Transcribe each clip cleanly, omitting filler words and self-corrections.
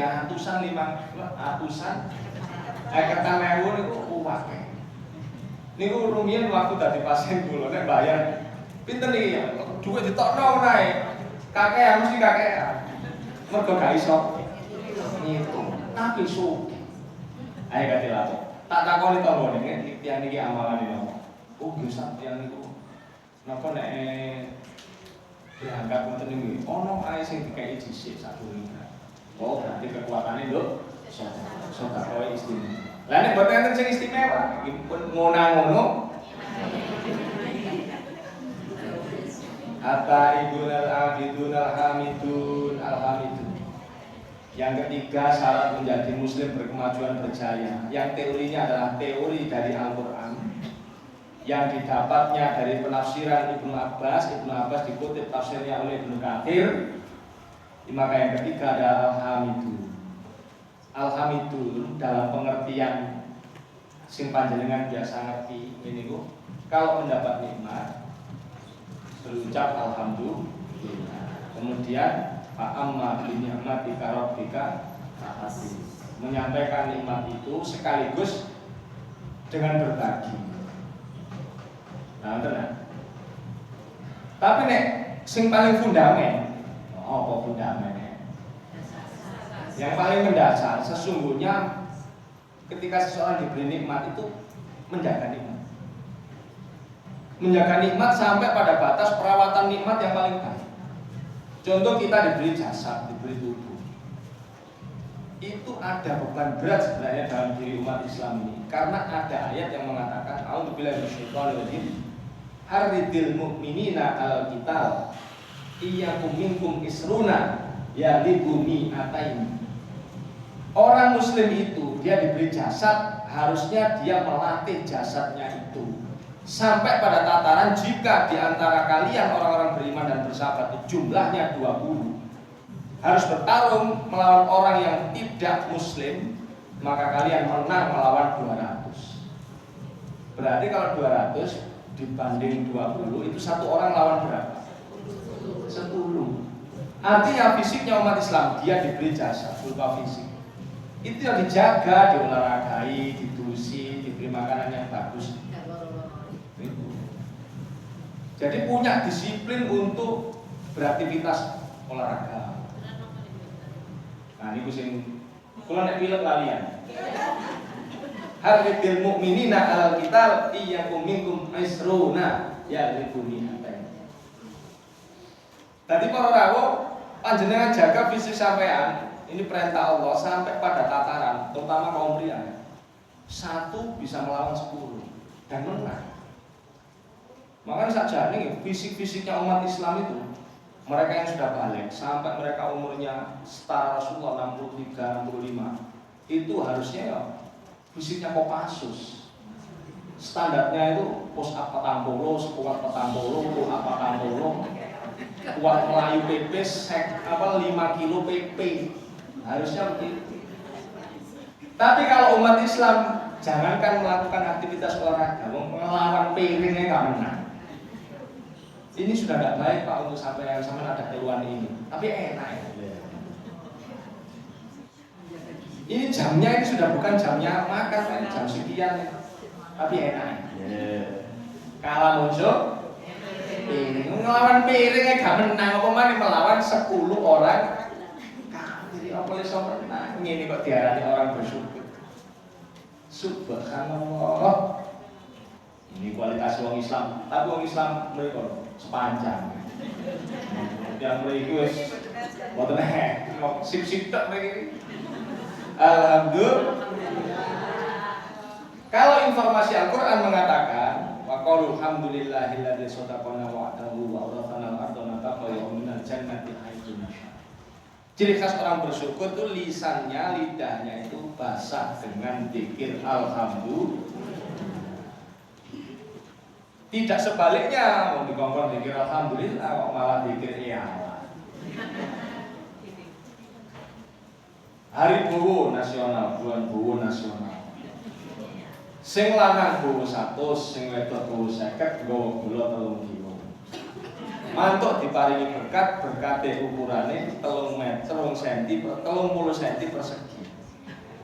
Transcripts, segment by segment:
ya atusan 500-an. Ketang ewu niku akeh. Niku rumiyin waktu dadi pasien kula nek bayar pinten iki ya? Duit ditokno nae. Kakean mesti kakean. Mergo gak iso ngitung. Tapi sugih. Ayo gak dilapor. Tak takoni tanggane nek tiyang niki amalane napa. Oh, nggih sak tiyang niku. Napa nek dianggap ngoten niku ono ae sing dikai dhisik sadurunge. Oh, berarti kekuatane lho sedekah istimewa. Lah nek boten enten sing istimewa, iki pun ngono-ngono. At-taibunal abidunal hamidun alhamidun. Yang ketiga syarat menjadi muslim berkemajuan berjaya. Yang teorinya adalah teori dari Al-Quran, yang didapatnya dari penafsiran Ibnu Abbas. Ibnu Abbas dikutip tafsirnya oleh Ibnu Katsir. Maka yang ketiga adalah Alhamidun. Alhamidun dalam pengertian sing panjenengan biasa ngerti ini kok. Kalau mendapat nikmat berucap alhamdulillah. Kemudian fa'amma bi ni'mati rabbika fahadits. Menyampaikan nikmat itu sekaligus dengan berbagi. Nah, tenan. Tapi nek sing paling fundamen, apa fundamennya? Yang paling mendasar sesungguhnya ketika seseorang diberi nikmat itu menjaga nikmat. Menjaga nikmat sampai pada batas perawatan nikmat yang paling baik. Contoh kita diberi jasad, diberi tubuh. Itu ada beban berat sebenarnya dalam diri umat Islam ini. Karena ada ayat yang mengatakan a'udzubillahi minasyaitonir rajim. Haridil mu'minina al-qital iyyakum minkum isruna ya libumi atain. Orang muslim itu dia diberi jasad, harusnya dia melatih jasadnya itu sampai pada tataran jika di antara kalian orang-orang beriman dan bersahabat jumlahnya 20 harus bertarung melawan orang yang tidak muslim, maka kalian menang melawan 200. Berarti kalau 200 dibanding 20 itu satu orang lawan berapa? 10. Artinya fisiknya umat Islam dia diberi jasa berupa fisik. Itu yang dijaga, diolahragai, didusi, diberi makanan yang bagus. Jadi punya disiplin untuk beraktivitas olahraga. Nah ini kucing, kalau nek pilek lalian. Haridil mu'minina alal qital iyyakum minkum isruna ya libuni atain. Tadi para rawuh panjenengan jaga fisik sampean. Ini perintah Allah sampai pada tataran terutama kaum pria. 1 bisa melawan 10 dan menang. Makanya saja nih fisik-fisiknya umat Islam itu mereka yang sudah balik sampai mereka umurnya setara Rasulullah 63, 65 itu harusnya ya fisiknya Kopassus. Standarnya itu pos apa tampolo, sekuat petampolo, apa tampolo, kuat Melayu PP, 5 kilo PP. Harusnya begitu. Tapi kalau umat Islam jangankan melakukan aktivitas olahraga, melawan piringnya nggak menang. Ini sudah tidak baik Pak untuk sampai ada keluhan ini. Tapi enak ya. Ini jamnya ini sudah bukan jamnya makan, ini jam sekian ya. Tapi enak. Kalah musuh piring, ngelawan piringnya gak menang, apa mana melawan 10 orang. Kafir apa iso menang? Ini kok diarani orang bersyukur. Subhanallah. Ini kualitas wong Islam. Tapi wong Islam mereka sepanjang. Yang mereka wis mboten sip-sip tok mriki. Alhamdulillah. Kalau informasi Al-Quran mengatakan wa qalu alhamdulillahilladzi sadaqana wa'dahu wa awrafana al-ardha nataqaw minal jannati haitsu nasya. Ciri khas orang bersyukur itu lisannya, lidahnya itu basah dengan zikir alhamdulillah. Tidak sebaliknya, mau dikongkon zikir alhamdulillah kok malah zikir ya Allah. Hari Bowo nasional, bulan Bowo nasional. Sing lanang Bowo 100, sing wedok Bowo 50, nggawa gula 3 kilo. Mantuk diparingi berkate ukurane 3 meter 3 cm per 30 cm persegi.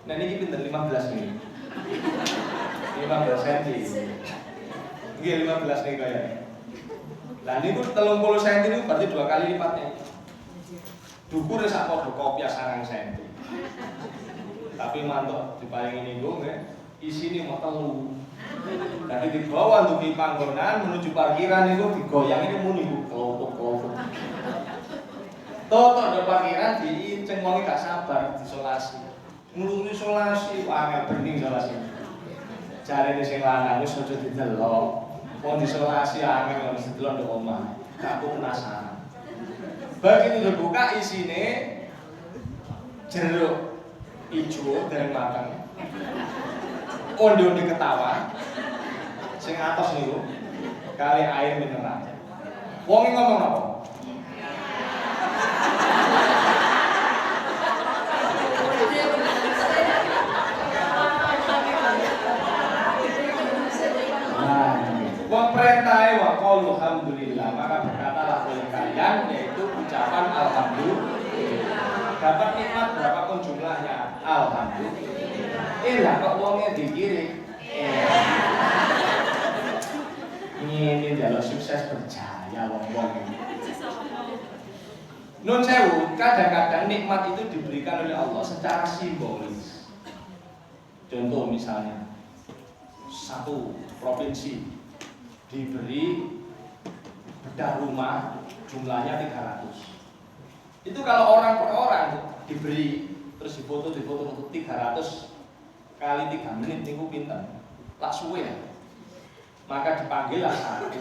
Nah ini pinten 15 nih. 15 cm. Nggih 15 nih kaya. Lah niku 30 cm niku berarti 2 kali lipatnya. Dukure sak padha kopiah 9 cm. Tapi mantuk diparingi niku nggih isine mau 3. Jadi dibawa untuk di panggonan menuju parkiran itu digoyang ini muni kelotok. Toto do parkiran diinceng wong gak sabar disolasi. Nglungi isolasi angel bening isolasi. Jarene sing lanang wis aja didelok. Wong disolasi angel mesti delok ndok omah. Aku penasaran. Begitu dibuka isine jeruk ijo dereng mateng. Onde-onde ketawa. Sing atos niku kali air mineral. Wong ngomong apa? Nah, wong perintahe wa qaulu alhamdulillah, maka berkatalah oleh kalian yaitu ucapan alhamdulillah. Dapat nikmat berapapun jumlahnya, alhamdulillah. Kok wongnya dikirim. Ini adalah sukses berjaya wong-wong ini. Nun sewu, kadang-kadang nikmat itu diberikan oleh Allah secara simbolis. Contoh misalnya, satu provinsi diberi bedah rumah jumlahnya 300. Itu kalau orang per orang diberi terus difoto 300 kali 3 menit niku pinten? Lak suwe ya. Maka dipanggillah satu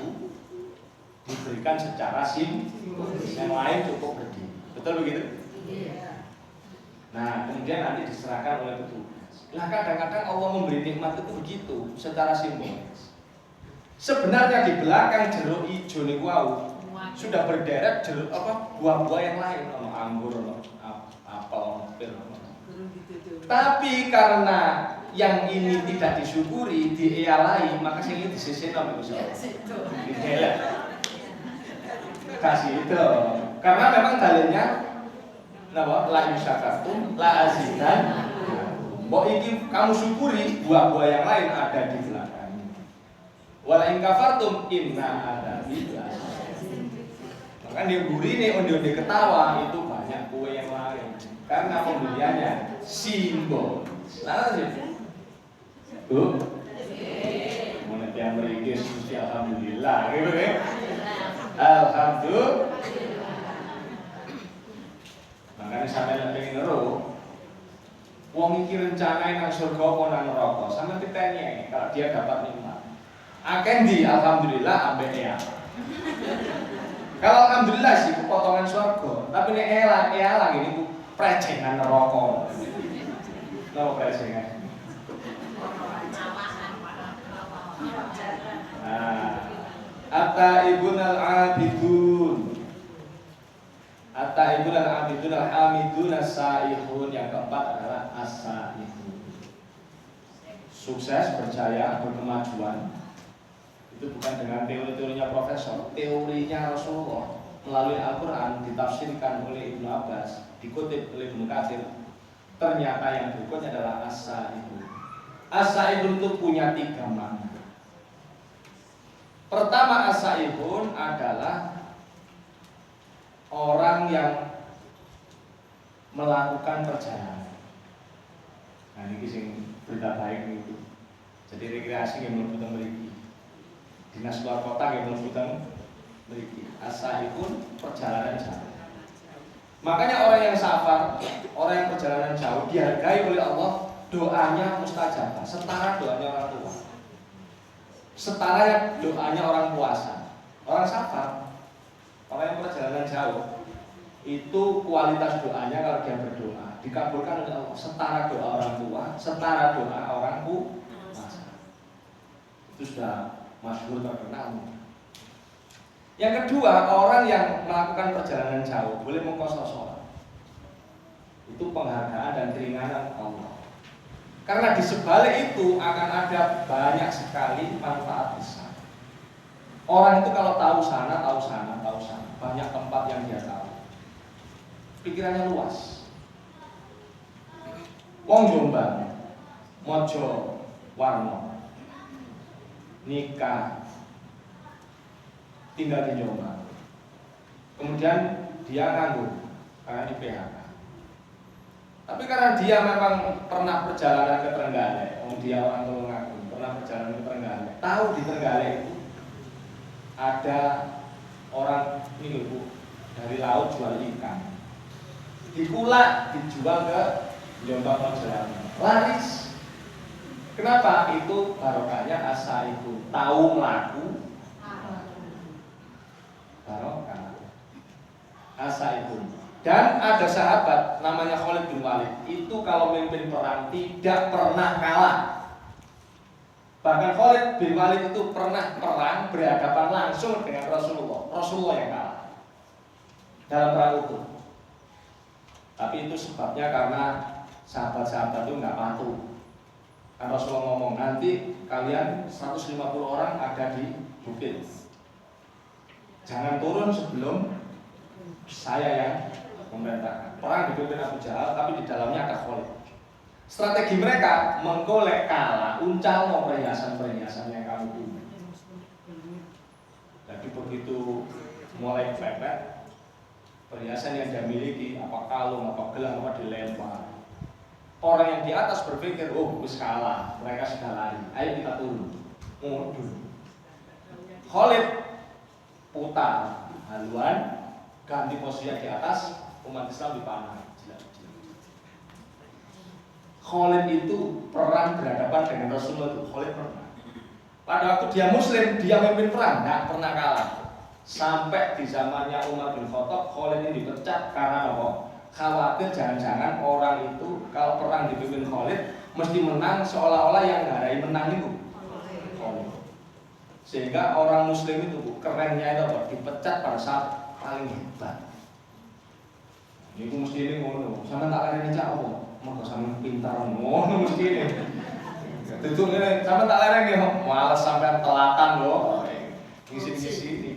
diberikan secara simbolis, yang lain cukup berdiri. Betul begitu? Iya. Nah, kemudian nanti diserahkan oleh petugas. Nah, kadang-kadang Allah memberi nikmat itu begitu, secara simbolis. Sebenarnya di belakang jeruk hijau niku wau sudah berderet jeruk buah-buah yang lain, anggur, apel, pir. Tapi karena yang ini tidak disyukuri, diialai, maka sing ini disisihno Iku Gusti. Didelek. Kasih itu. Karena memang dalilnya napa? La yusyakatum la azidan. Mbok iki kamu syukuri buah-buah yang lain ada di belakang. Wala in kafartum inna adzabi lasyadid. Maka dia gurine onde-onde ketawa itu banyak kue yang lain. Karena pembeliannya simbol. Lah sih. Bu, menit yang merikis mesti alhamdulillah, gitu ya. Alhamdulillah. Makanya sampai lebih ngeru. Wong iki rencanain nang surga apa nang neraka, sampe ditanya kalau dia dapat nikmat. Akan di alhamdulillah ambek ya. Kalau alhamdulillah sih potongan surga, tapi nek elang ini precengan neraka. Napa precengan? At-taibun al-abidun al-hamidun as-saihun. Yang keempat adalah as-saihun. Sukses, berjaya, berkemajuan itu bukan dengan teori-teorinya profesor, teorinya Rasulullah melalui Al-Quran ditafsirkan oleh Ibnu Abbas, dikutip oleh Ibnu Katsir. Ternyata yang berikutnya adalah as-saihun. As-saihun itu punya 3 makna. Pertama, as-saihun adalah orang yang melakukan perjalanan. Nah, ini sing berita baik itu. Jadi rekreasi yang mlebu teng mriki. Dinas luar kota yang mlebu teng mriki. As-saihun perjalanan jauh. Makanya orang yang safar, orang yang perjalanan jauh dihargai oleh Allah, doanya mustajabah, setara doanya orang tua. Setara doanya orang puasa. Orang safar, orang yang perjalanan jauh, itu kualitas doanya kalau dia berdoa dikabulkan oleh Allah, setara doa orang tua, setara doa orang puasa. Itu sudah masyhur terkenal. Yang kedua, orang yang melakukan perjalanan jauh boleh mengqasar sholat. Itu penghargaan dan keringanan Allah. Karena di sebalik itu akan ada banyak sekali manfaat besar. Orang itu kalau tahu sana, banyak tempat yang dia tahu. Pikirannya luas. Wong Jombang, Mojo, Warno, nikah, tinggal di Jombang. Kemudian dia nganggur karena di PHK. Tapi karena dia memang pernah perjalanan ke Trenggalek, dia orang Tulungagung, pernah perjalanan ke Trenggalek, tahu di Trenggalek itu ada orang ini Bu, dari laut jual ikan, dikulak dijual ke Jombang perjalanan, laris. Kenapa? Itu barokahnya asa itu tahu melaku, barokah asa itu. Dan ada sahabat namanya Khalid bin Walid, itu kalau memimpin perang tidak pernah kalah. Bahkan Khalid bin Walid itu pernah perang berhadapan langsung dengan Rasulullah yang kalah dalam perang itu. Tapi itu sebabnya karena sahabat-sahabat itu nggak patuh. Kan Rasulullah ngomong, nanti kalian 150 orang ada di bukit, jangan turun sebelum saya yang memerintahkan. Perang dipimpin Abu Jahal, tapi di dalamnya ada Khalid. Strategi mereka mengkolek kalah, uncal perhiasan-perhiasan yang kamu punya. Jadi begitu mulai kepepet, perhiasan yang dia miliki, apa kalung, apa gelang, apa dilempar. Orang yang di atas berpikir, oh wis kalah, mereka sudah lari, ayo kita turun, mundur. Khalid putar haluan, ganti posisi di atas, umat Islam dipanah. Khalid itu perang berhadapan dengan Rasulullah itu. Khalid pernah. Pada waktu dia Muslim, dia memimpin perang, nggak pernah kalah. Sampai di zamannya Umar bin Khattab, Khalid ini dipecat karena apa? Khawatir jangan-jangan orang itu kalau perang dipimpin Khalid mesti menang, seolah-olah yang ngarai menang itu Khalid. Sehingga orang Muslim itu kerennya itu apa? Dipecat pada saat paling hebat. Ini mesti ini ngono. Sama tak lereni cak apa? Maka sama pintar ngono mesti ini. Tutup ini sama tak lereni malas sampai telatan loh. Ngisi-ngisi ini.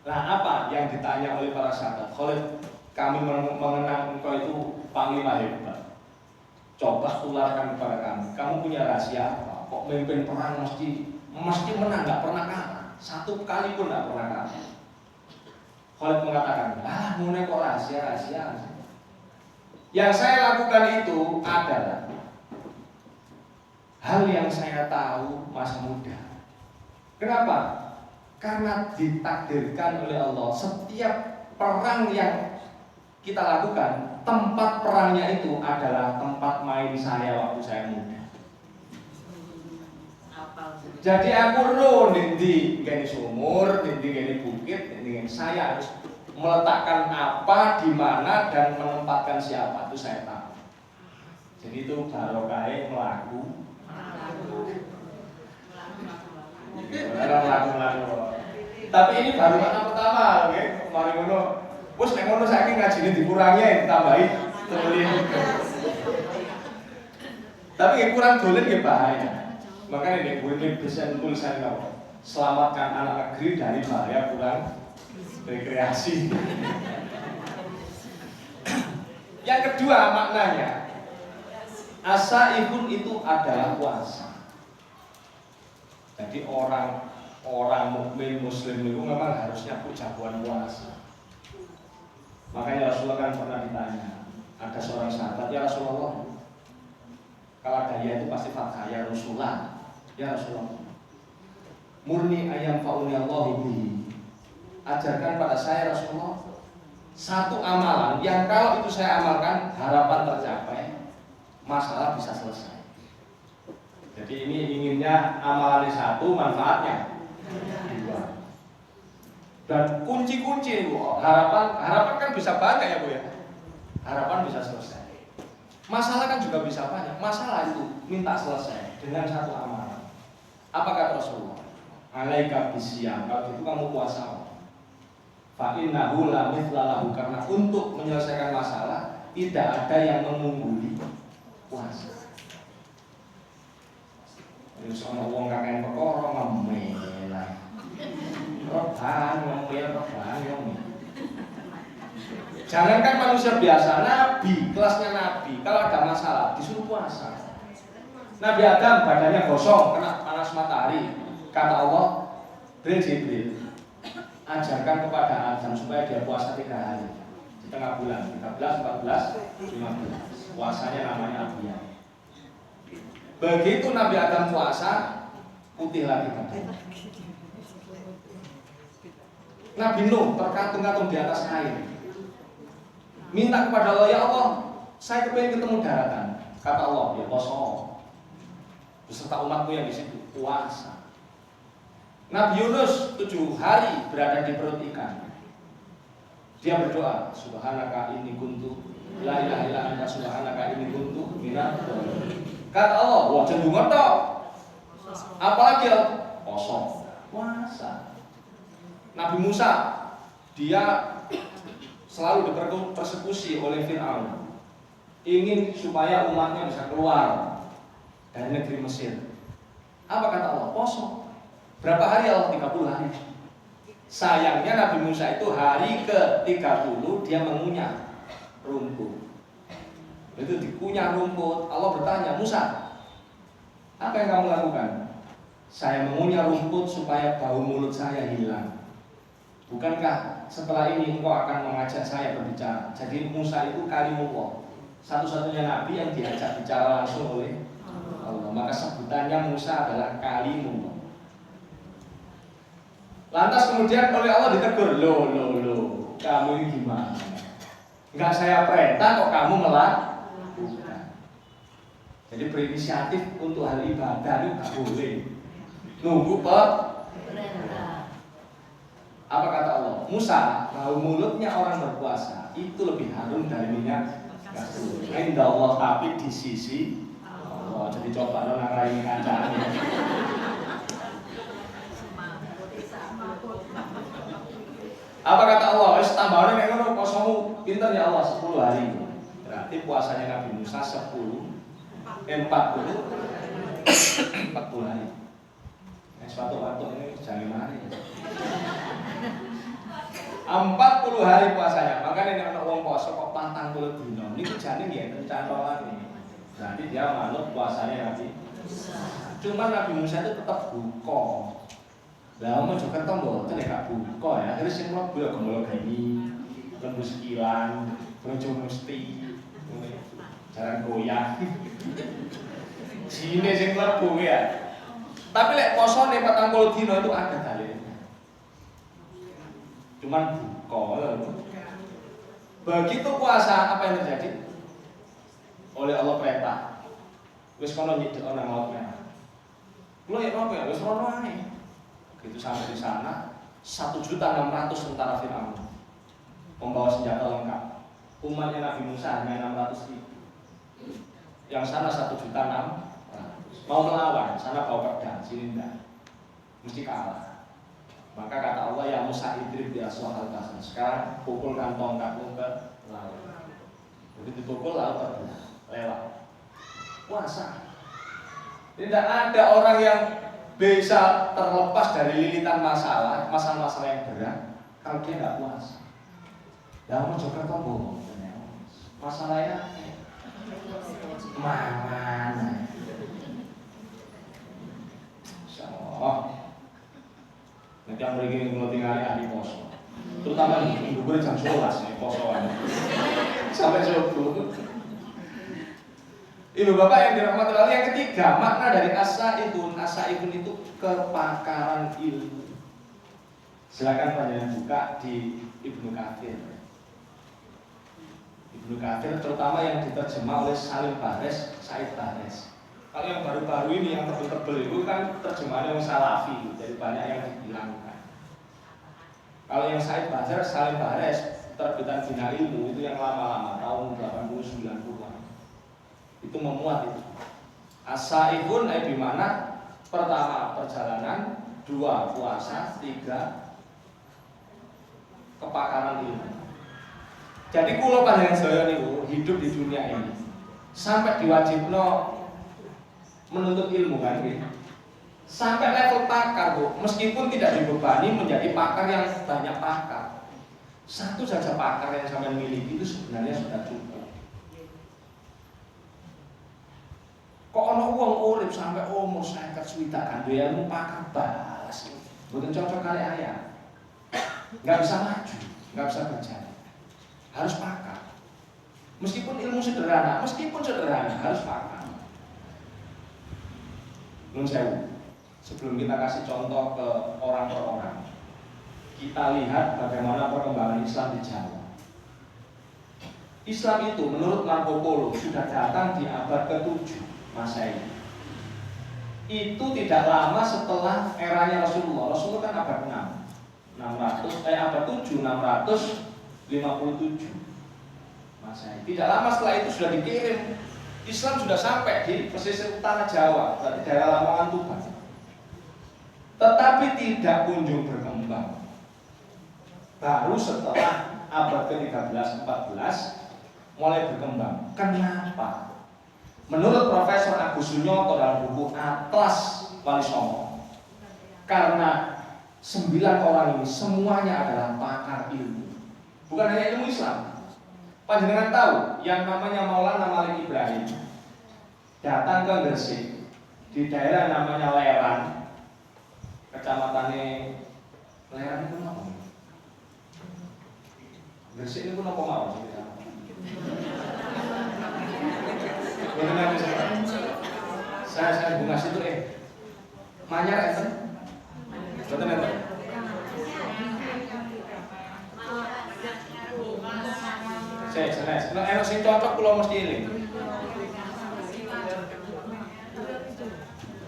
Nah, apa yang ditanya oleh para sahabat? Khalid, kami mengenang engkau itu panglima hebat. Coba tularkan kepada kami. Kamu punya rahasia apa? Kok memimpin perang mesti menang, nggak pernah kalah. Satu kali pun nggak pernah kalah. Khalid mengatakan, mulai kok rahasia. Yang saya lakukan itu adalah hal yang saya tahu masa muda. Kenapa? Karena ditakdirkan oleh Allah setiap perang yang kita lakukan, tempat perangnya itu adalah tempat main saya waktu saya muda. Jadi aku di gini sumur, di gini bukit, di saya harus meletakkan apa, di mana, dan menempatkan siapa itu saya tahu. Jadi itu barokah melaku. Tapi ini baru kata pertama, oke? Mari ngono. Wes nek ngono saiki ngajine dikurangi ditambahi tulis. Tapi kurang dolen nggih bahaya. Makanya nek kuwi bisa tulisan apa? Selamatkan anak negeri dari bahaya kurang rekreasi. Yang kedua maknanya, asaihun itu adalah puasa. Jadi orang mukmin muslim itu memang harusnya jagoan puasa. Makanya Rasulullah kan pernah ditanya, ada seorang sahabat, ya Rasulullah, kalau daya itu pasti fathah, ya Rasulullah, ya Rasulullah, murni ayam fauni Allahu bihi, ajarkan pada saya Rasulullah satu amalan yang kalau itu saya amalkan harapan tercapai, masalah bisa selesai. Jadi ini inginnya amalannya satu, manfaatnya dua. Dan kunci-kunci harapan kan bisa banyak ya Bu ya. Harapan bisa selesai. Masalah kan juga bisa banyak. Masalah itu minta selesai dengan satu amalan. Apa kata Rasulullah? Alaika bisyam, kalau itu kamu puasa. Fa innahu la mithla lahu, karena untuk menyelesaikan masalah tidak ada yang mengungguli puasa. Wis ana wong kakek perkara ngemel. Rebahan ngomel. Jangankan manusia biasa, nabi, kelasnya nabi, kalau ada masalah disuruh puasa. Nabi Adam badannya gosong, kena panas matahari. Kata Allah, Jibril, ajarkan kepada Adam supaya dia puasa 3 hari, setengah bulan, 13, 14, 15. Puasanya namanya Abiyah. Begitu Nabi Adam puasa, putih lagi badannya. Nabi Nuh terkatung-katung di atas air. Minta kepada Allah, ya Allah, saya kepingin ketemu daratan. Kata Allah, ya poso. Beserta umatmu yang di situ puasa. Nabi Yunus 7 hari berada di perut ikan. Dia berdoa, Subhanaka inni kuntu la ilaha illa anta subhanaka inni kuntu minadz dzalimin. Kata Allah, wah cenderung tok. Apalagi poso, puasa. Nabi Musa, dia selalu dipersekusi oleh Fir'aun, ingin supaya umatnya bisa keluar dari negeri Mesir. Apa kata Allah? Poso. Berapa hari Allah? 30 hari. Sayangnya Nabi Musa itu hari ke-30 dia mengunyah rumput. Itu dikunyah rumput. Allah bertanya, Musa, apa yang kamu lakukan? Saya mengunyah rumput supaya bau mulut saya hilang. Bukankah setelah ini engkau akan mengajak saya berbicara? Jadi Musa itu kalimullah, satu-satunya nabi yang diajak bicara langsung oleh Allah. Maka sebutannya Musa adalah kalimullah. Lantas kemudian oleh Allah ditegur, loh, kamu ini gimana? Enggak saya perintah kok kamu melakukan. Jadi berinisiatif untuk hal ibadah itu nggak boleh. Nunggu perintah. Apa kata Allah? Musa, bau mulutnya orang berpuasa itu lebih harum dari minyak kasturi. Indah Allah, tapi di sisi Allah. Jadi coba lo nangrai kancane. Apa kata Allah? Wis tambahane nek ngono posomu pinter ya Allah 10 hari. Berarti puasanya Nabi Musa 40 hari. Suatu waktu ini jangan mari. 40 hari puasanya. Makanya nek ana wong poso kok 40 dina. Niku jane nggih kencantolane. Berarti dia manut puasanya Nabi Musa. Cuma Nabi Musa itu tetap buka. Lah mau juga tombol ten gak buka ya. Akhire sing mlebu ya gembolo geni, lembu sekilan, bojo mesti. Jalan goyah. Sine sing mlebu ya. Tapi lek posone 40 dina itu ada dalilnya. Cuman buka. Begitu puasa apa yang terjadi? Oleh Allah perintah. Wis kono nyidhekno nang laut merah. Kulo ya apa ya wis rono ae. Begitu sampai di sana 1.600.000 tentara Firaun membawa senjata lengkap. Umatnya Nabi Musa hanya 600.000. Yang sana 1.600.000. Mau melawan, sana bawa pedang, sini enggak. Mesti kalah. Maka kata Allah, ya Musa idrib bi aswahal kahf. Sekarang pukulkan tongkatmu ke laut. Begitu dipukul laut terbelah, lewat. Puasa. Tidak ada orang yang bisa terlepas dari lilitan masalah-masalah yang berat kalau dia nggak puasa. Ya mau joker tombol. Masalahnya mana? Nanti yang begini kalau tinggal ahli poso, terutama minggu gue jam 11 nih posoan sampai subuh. Ibu bapak yang dirahmati Allah, yang ketiga makna dari asa-ibun itu kepakaran ilmu. Silakan panjenengan buka di Ibnu Katsir. Ibnu Katsir terutama yang diterjemah oleh Salim Bares, Said Bares. Kalau yang baru-baru ini yang tebel-tebel itu kan terjemahan yang salafi, jadi banyak yang dihilangkan. Kalau yang Said Bares, Salim Bares, terbitan Bina Ilmu itu yang lama-lama tahun 80-90-an. Itu memuat itu. As-saibun bimana pertama perjalanan, 2 puasa, 3 kepakaran ilmu. Jadi kula panjenengan saya niku hidup di dunia ini sampai diwajibno menuntut ilmu kan nggih. Sampai level pakar, Bu. Meskipun tidak dibebani menjadi pakar yang banyak pakar. Satu saja pakar yang sampai miliki itu sebenarnya sudah cukup. Kok ono wong urip sampai umur 50 swidak kan ilmu pakar balas. Mboten cocok kali ayah. Enggak bisa maju, enggak bisa berjalan. Harus pakar. Meskipun ilmu sederhana harus pakar. Nun sewu. Sebelum kita kasih contoh ke orang per orang, kita lihat bagaimana perkembangan Islam di Jawa. Islam itu menurut Marco Polo sudah datang di abad ke-7 Masehi. Itu tidak lama setelah eranya Rasulullah. Rasulullah kan abad 6. Abad 7 657 Masehi. Tidak lama setelah itu sudah dikirim. Islam sudah sampai di pesisir utara Jawa, berarti daerah Lamongan Tuban. Tetapi tidak kunjung berkembang. Baru setelah abad ke-13-14 mulai berkembang. Kenapa? Menurut Profesor Agus Sunyoto dalam buku Atlas Wali Songo, karena 9 orang ini semuanya adalah pakar ilmu. Bukan hanya ilmu Islam. Panjenengan tahu yang namanya Maulana Malik Ibrahim datang ke Gresik di daerah namanya Leran, kecamatannya Leran itu apa? Gresik itu apa mau sih? Saya bungas itu Manyar itu, betul betul. Saya enak sing cocok pulau mesti ini.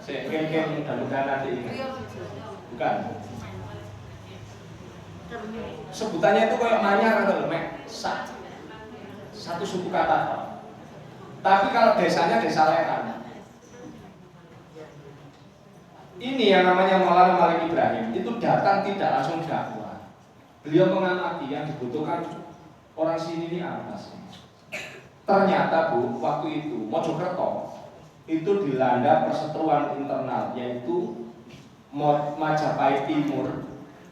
Saya mungkin mudah-mudahan nanti ini. Bukan. Sebutannya itu kayak Manyar atau Lemek, satu suku kata. Tapi kalau desanya desa Leran. Ini yang namanya Maulana Malik Ibrahim itu datang tidak langsung dakwah. Beliau mengamati yang dibutuhkan orang sini ini apa sih? Ternyata Bu, waktu itu Mojokerto itu dilanda perseteruan internal, yaitu Majapahit Timur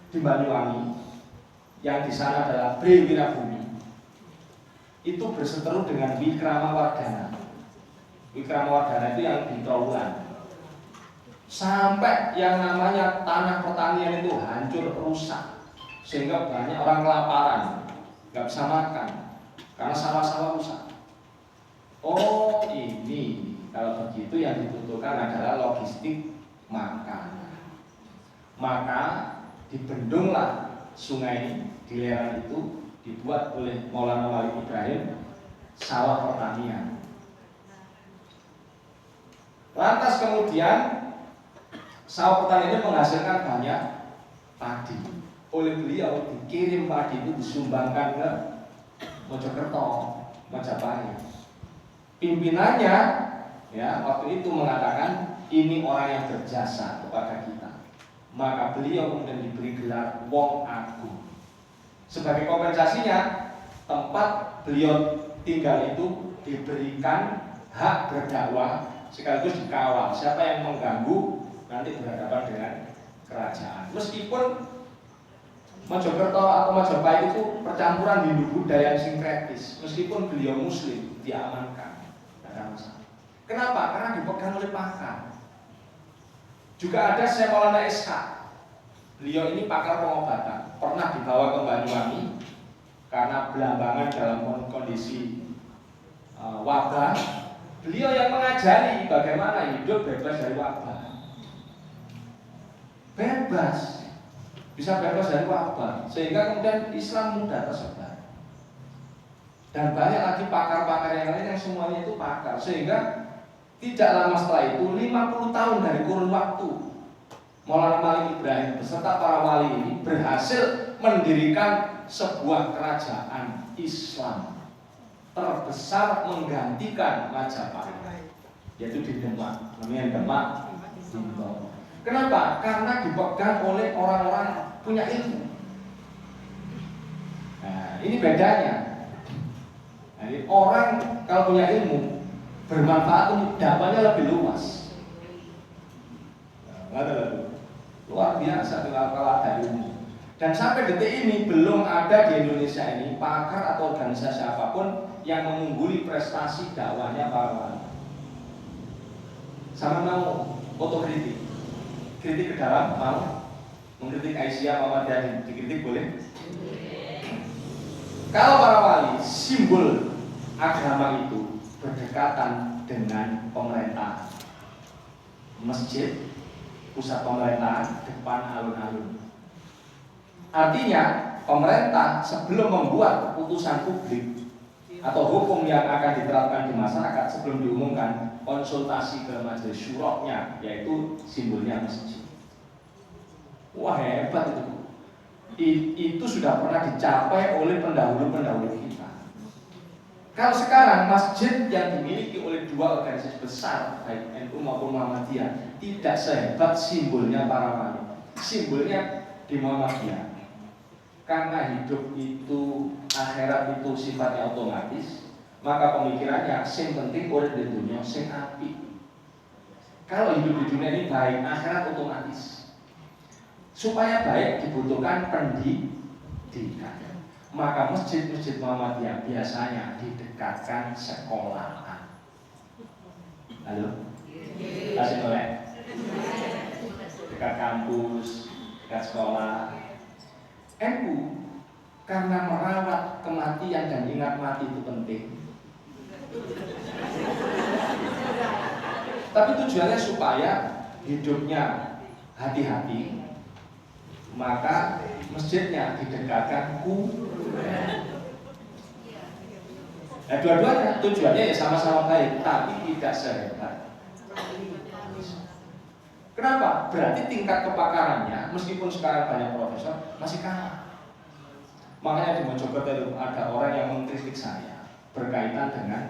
di Banyuwangi, yang di sana adalah Bre Wirabumi, itu berseteru dengan Wikramawardhana. Wikramawardhana itu yang di Trowulan. Sampai yang namanya tanah pertanian itu hancur rusak, sehingga banyak orang kelaparan, nggak bisa makan karena sawah-sawah rusak. Oh ini kalau begitu yang dibutuhkan adalah logistik makanan. Maka dibendunglah sungai di Leran itu, dibuat oleh Maulana Malik Ibrahim sawah pertanian. Lantas kemudian sawah pertanian itu menghasilkan banyak padi. Oleh beliau dikirim padi itu disumbangkan ke Mojokerto, Majapahit. Pimpinannya ya waktu itu mengatakan ini orang yang berjasa kepada kita. Maka beliau kemudian diberi gelar Wong Agung. Sebagai kompensasinya, tempat beliau tinggal itu diberikan hak berdakwah sekaligus dikawal. Siapa yang mengganggu nanti berhadapan dengan kerajaan. Meskipun Mojokerto atau Majapahit itu percampuran Hindu Buddha yang sinkretis, meskipun beliau Muslim diamankan, tidak ada masalah. Kenapa? Karena dipegang oleh pakar. Juga ada Syekh Maulana SK. Beliau ini pakar pengobatan, pernah dibawa ke Banyuwangi karena belambangan dalam kondisi wabah. Beliau yang mengajari bagaimana hidup bebas dari wabah. Bebas, bisa bebas dari wabah, sehingga kemudian Islam mudah tersebar. Dan banyak lagi pakar-pakar yang lain yang semuanya itu pakar, sehingga tidak lama setelah itu 50 tahun dari kurun waktu Maulana Malik Ibrahim beserta para wali ini berhasil mendirikan sebuah kerajaan Islam terbesar menggantikan Majapahit, yaitu di Demak, namanya Demak Bintoro. Kenapa? Karena dipegang oleh orang-orang punya ilmu. Nah, ini bedanya. Jadi orang kalau punya ilmu bermanfaat untuk dakwahnya lebih luas. Luar biasa kalau ada ilmu. Dan sampai detik ini belum ada di Indonesia ini pakar atau organisasi apapun yang mengungguli prestasi dakwahnya para wali. Sama mau otokritik, kritik ke dalam mau, mengkritik Aisyah Muhammadiyah dikritik boleh. Kalau para wali simbol agama itu berdekatan dengan pemerintah, masjid, pusat pemerintahan, depan alun-alun. Artinya pemerintah sebelum membuat keputusan publik atau hukum yang akan diterapkan di masyarakat, sebelum diumumkan, konsultasi ke majelis syuroknya, yaitu simbolnya masjid. Wah, hebat itu. Itu sudah pernah dicapai oleh pendahulu-pendahulu kita. Kalau sekarang masjid yang dimiliki oleh dua organisasi besar, baik NU maupun Muhammadiyah, tidak sehebat simbolnya para wali. Simbolnya di Muhammadiyah, karena hidup itu, akhirat itu sifatnya otomatis, maka pemikirannya sing penting urip di dunia sing apik. Kalau hidup di dunia ini baik, akhirat otomatis. Supaya baik dibutuhkan pendidikan. Maka masjid-masjid Muhammadiyah biasanya didekatkan sekolahan. Halo? Kasih melek. Dekat kampus, dekat sekolah. NU karena merawat kematian dan ingat mati itu penting. Tapi tujuannya supaya hidupnya hati-hati, maka masjidnya didekatkan kuburan. Nah, dua-duanya tujuannya ya sama-sama baik, tapi tidak sehebat. Kenapa? Berarti tingkat kepakarannya, meskipun sekarang banyak profesor, masih kalah. Makanya di Mojokerto ada orang yang mengkritik saya berkaitan dengan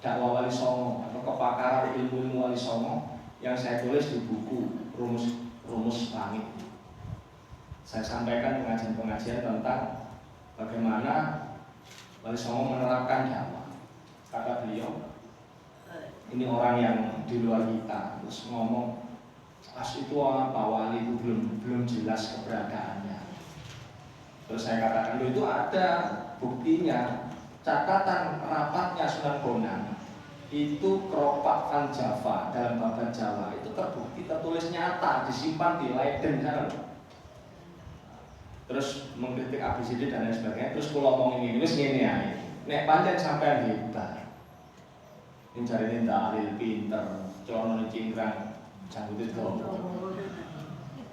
dakwah Wali Songo atau kepakaran ilmu Wali Songo yang saya tulis di buku Rumus Langit. Saya sampaikan pengajian-pengajian tentang bagaimana Wali Songo menerapkan dakwah. Kata beliau, ini orang yang di luar kita, terus ngomong as itu apa, wali itu belum jelas keberadaannya. Terus saya katakan, itu ada buktinya. Catatan rapatnya Sunan Bonang itu keropak Van Java dalam babat Jawa itu terbukti, tertulis nyata, disimpan di Leiden sana. Terus mengkritik ABCD dan lain sebagainya. Terus kalau ngomong ini ya, nek pancen sampean hebat. Ini cari dalil pinter, colon cingkrang, janggut itu.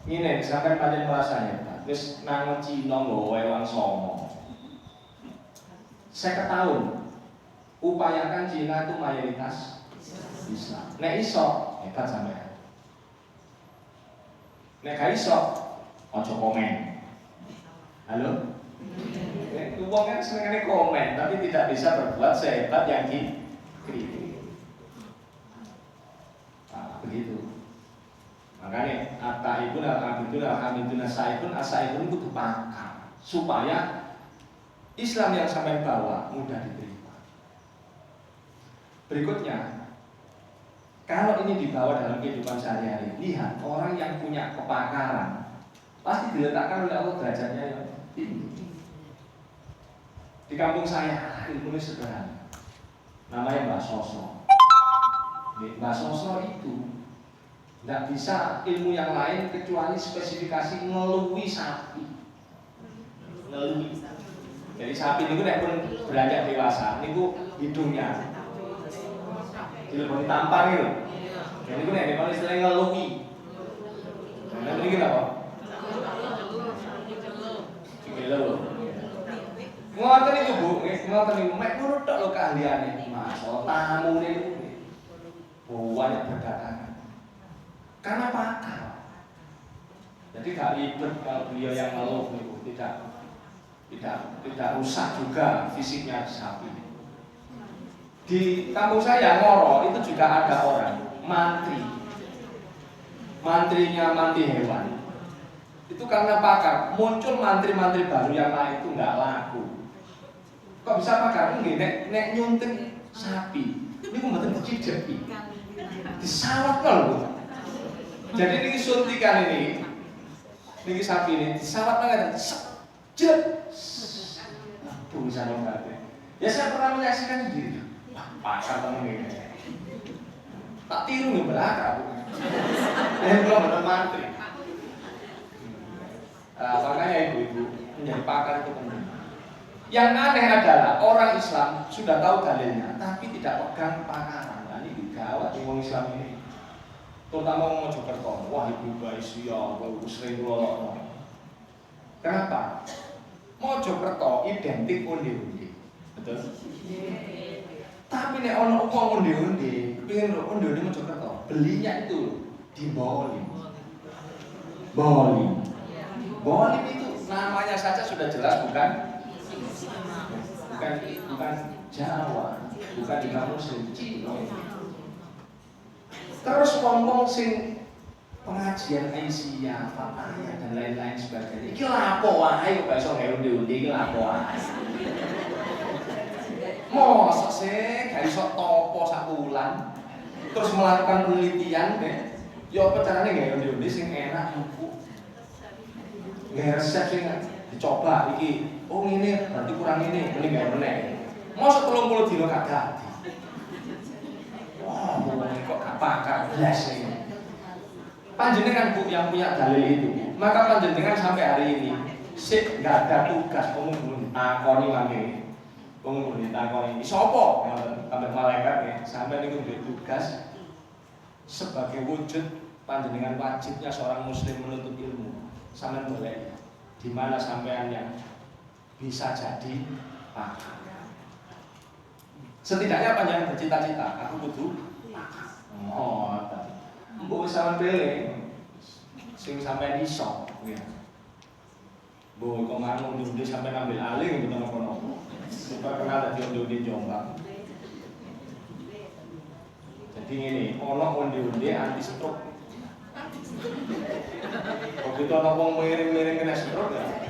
Ini sampai pancen merasa hebat. Terus nang Cina nggawa ewang songo. 50 tahun upayakan Cina itu mayoritas Islam. Nek iso hebat sampean. Nek gak iso ojo komen. Halo? Nek wong kan senengane komen tapi tidak bisa berbuat sehebat yang dikritik. Begitu. Makanya At-Taibun Al-Abidun Al-Hamidun As-Saibun As-Saibun itu pakar supaya Islam yang sampai bawa mudah diterima. Berikutnya, kalau ini dibawa dalam kehidupan sehari-hari, lihat orang yang punya kepakaran pasti diletakkan oleh Allah derajatnya yang tinggi. Di kampung saya ilmunya sederhana, namanya Mbak Soso. Mbak Soso itu tidak bisa ilmu yang lain kecuali spesifikasi ngelui sapi. Ngelui. Jadi sapi ini nek pun beranjak dewasa, niku hidungnya dileboni tampar gitu. Jadi niku nek dipun istilah ngelui. Nah, ini apa? Gelo. Ngoten niku Bu, ngoten niku mek ngono tok lho keahliane. Mas, tamu niku banyak berdatangan. Karena pakar. Jadi gak ribet kalau beliau yang ngeluh niku, tidak rusak juga fisiknya sapi. Di kampung saya Ngoro itu juga ada orang mantrinya mantri hewan. Itu karena pakar, muncul mantri-mantri baru yang lain itu nggak laku. Kok bisa pakar? Nek nyuntik sapi, Niku mboten dicidhek iki. Disawatno lho. Jadi niki suntikan ini. Niki sapi ini disawatno ngeten. Jet. Aduh bisa banget. Ya saya pernah menyaksikan sendiri. Wah, pasar temen ini. Tak tiru nih belakang. Belum benar mantri. Makanya ibu-ibu menjadi pakar itu penting. Yang aneh adalah orang Islam sudah tahu dalilnya, tapi tidak pegang pakaran. Nah, ini gawat di orang Islam ini. Terutama orang Mojokerto. Wah ibu-ibu Aisyah, ibu sering lolok. Kenapa? Mojokerto identik undi-undi, betul? Tapi nek ono wong undi-undi, kepengin undi-undi Mojokerto, belinya itu di Bali. Bali itu namanya saja sudah jelas bukan Jawa, bukan di Muslim, Cina. Terus ngomong sing pengajian Aisyah, Fatahnya dan lain-lain sebagainya. Iki lapo wae kok iso ngelundi-undi iki lapo wae. Mosok sih gak iso topo sak wulan. Terus melakukan penelitian deh. Ya apa carane ngelundi-undi sing enak empuk. Nggak resep sing dicoba iki. Oh ini berarti kurang ini, mending gak meneh. Mosok 30 dino gak dadi. Wah, kok gak pakar blas iki. Panjenengan Bu yang punya dalil itu, maka panjenengan sampai hari ini sik nggak ada tugas umum takoni mangke, umum ditakoni. Sopo sampai malaikat ya, sampai niku duwe tugas sebagai wujud panjenengan wajibnya seorang Muslim menuntut ilmu. Sampeyan boleh di mana sampean yang bisa jadi pakar. Setidaknya panjenengan bercita-cita, aku kudu pakar. Oh, mbok wis sampean pilih sing sampean iso ya. Mbok kok manung undi sampean ambil alih mboten napa-napa. Supaya kenal dadi undi Jombang. Jadi ngene, ana undi-undi anti stroke. Kok kita ana wong miring-miring kena stroke ya.